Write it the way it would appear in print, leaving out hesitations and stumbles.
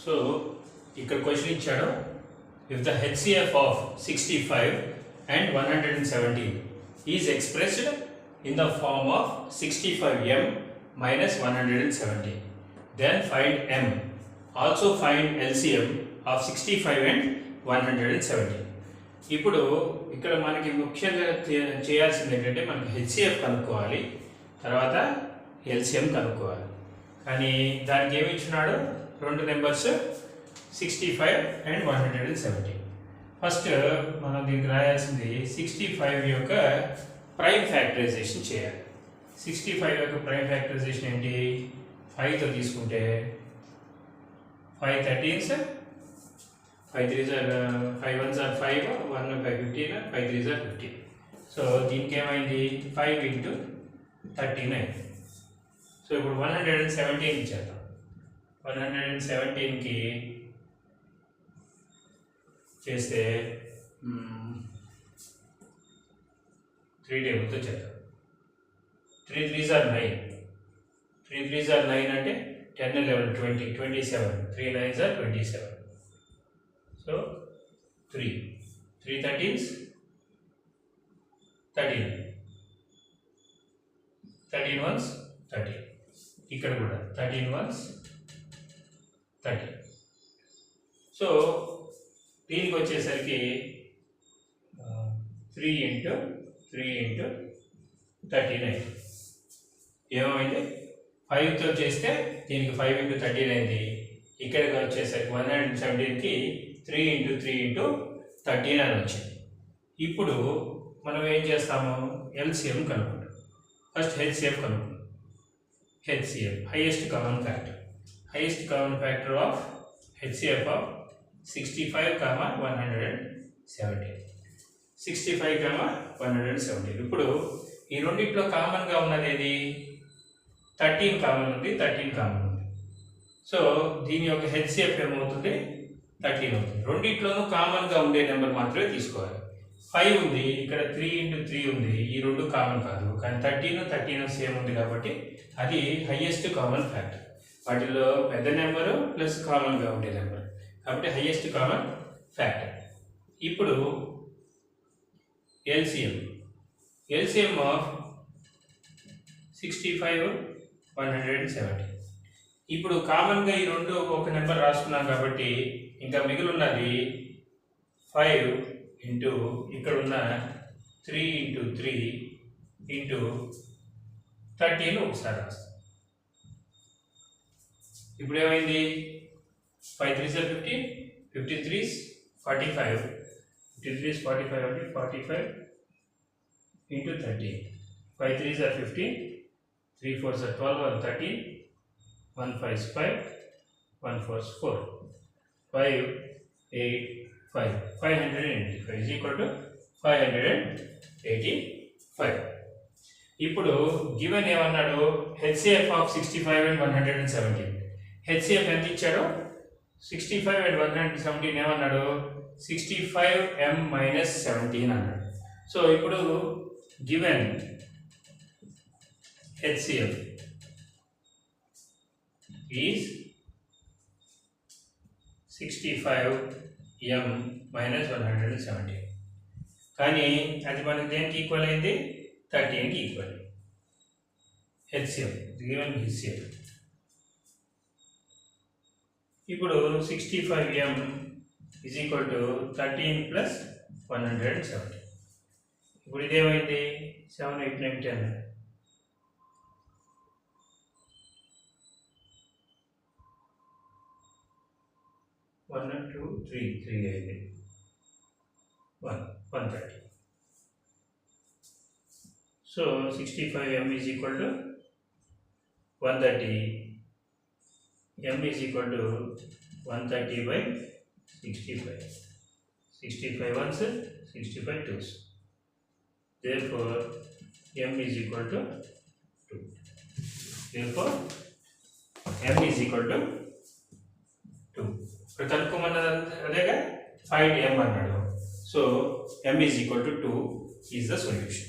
So ఇక్కడ question ఇచ్చాడు, if the HCF of 65 and 117 is expressed in the form of 65m minus 117, then find m. Also find LCM of 65 and 117. ఇప్పుడు ఇక్కడ మనకి ముఖ్యంగా చేయాల్సింది ఏంటంటే మనకి హెచ్సిఎఫ్ కనుక్కోవాలి, తర్వాత ఎల్సిఎం కనుక్కోవాలి. కానీ దానికి ఏమి ఇచ్చినాడు, రెండు నెంబర్స్ 65 and 117. ఫస్ట్ మనం దీనికి రాయాల్సింది 65 యొక్క ప్రైమ్ ఫ్యాక్టరైజేషన్ చేయాలి. 65 యొక్క ప్రైమ్ ఫ్యాక్టరైజేషన్ ఏంటి, 5తో తీసుకుంటే 5 13s, 5 3s are 5 1s are 5, 1 5 15, 5 3s are 15. So దీనికి ఏమైంది, 5 into 39. సో ఇప్పుడు 117 ఇచ్చేద్దాం. 117కి చేస్తే 3 టేబుల్తో చేద్దాం. 3 3s are 9, 3 3s are 9 అంటే 10 11 20 27, 3 9s are 27. So 3 13s 13, 13 1s 30, ఇక్కడ కూడా 13 1s 30. సో దీనికి వచ్చేసరికి 3 into 39 ఏమైంది, 5తో చేస్తే దీనికి 5 into 13 అయింది. ఇక్కడికి వచ్చేసరికి 117కి 3 into 3 into 13 అని వచ్చింది. ఇప్పుడు మనం ఏం చేస్తాము, ఎల్సిఎం కనుక్కుంటాం. ఫస్ట్ హెచ్సిఎఫ్ కనుక్కుంటాం. HCF highest common factor, highest common factor of HCF of 65, 117. 65, 117. ఇప్పుడు ఈ రెండిట్లో కామన్గా ఉన్నది ఏది, 13 కామన్ ఉంది, 13 కామన్ ఉంది. సో దీని యొక్క హెచ్సిఎఫ్ ఏమవుతుంది, 13 అవుతుంది. రెండిట్లోనూ కామన్గా ఉండే నెంబర్ మాత్రమే తీసుకోవాలి. 5 ఉంది, ఇక్కడ 3 into 3 ఉంది, ఈ రెండు కామన్ కాదు. కానీ 13 సేమ్ ఉంది కాబట్టి అది హైయెస్ట్ కామన్ ఫ్యాక్టర్. వాటిలో పెద్ద నెంబరు ప్లస్ కామన్గా ఉండే నెంబర్ కాబట్టి హైయెస్ట్ కామన్ ఫ్యాక్టర్. ఇప్పుడు ఎల్సిఎం ఆఫ్ 65, 117. ఇప్పుడు కామన్గా ఈ రెండు ఒక నెంబర్ రాసుకున్నాం కాబట్టి ఇంకా మిగిలిన్నది 5 into ఇక్కడ ఉన్న 3 into 3 into 13 ఒకసారి రాస్తాం. ఇప్పుడు ఏమైంది, 5 3s are 15, 15 3s 45, 15 3s 45 అంటే 45 into 13. 5 3s are 15, 3 4s are 12, 1 13, 1 5 is 5, 1 4 is 4, 5 8 5, 585 is equal to 585. ఇప్పుడు గివెన్ ఏమన్నాడు, హెచ్సిఎఫ్ ఆఫ్ 65 and 117. హెచ్సిఎఫ్ ఎంత ఇచ్చాడు, 65 and 117 ఏమన్నాడు, 65m minus 17 అన్నాడు. సో ఇప్పుడు given HCF is 65m minus 117, కానీ అది మనకి దేనికి ఈక్వల్ అయింది, 13కి ఈక్వల్. హెచ్సిఎఫ్ గివెన్ హెచ్సిఎఫ్ ఇప్పుడు 65m is equal to 13 plus 117. ఇప్పుడు ఇదేమైంది, 7 8 9 10, 1 2 3 3 అయింది, 130. So 65m is equal to 130, m is equal to 130 by 65, 65 ones, 65 twos. Therefore m is equal to 2. Therefore m is equal to 2. ఇప్పుడు కనుక్కోమన్నది అదేగా, find m అన్నాడు. So m is equal to 2 is the solution.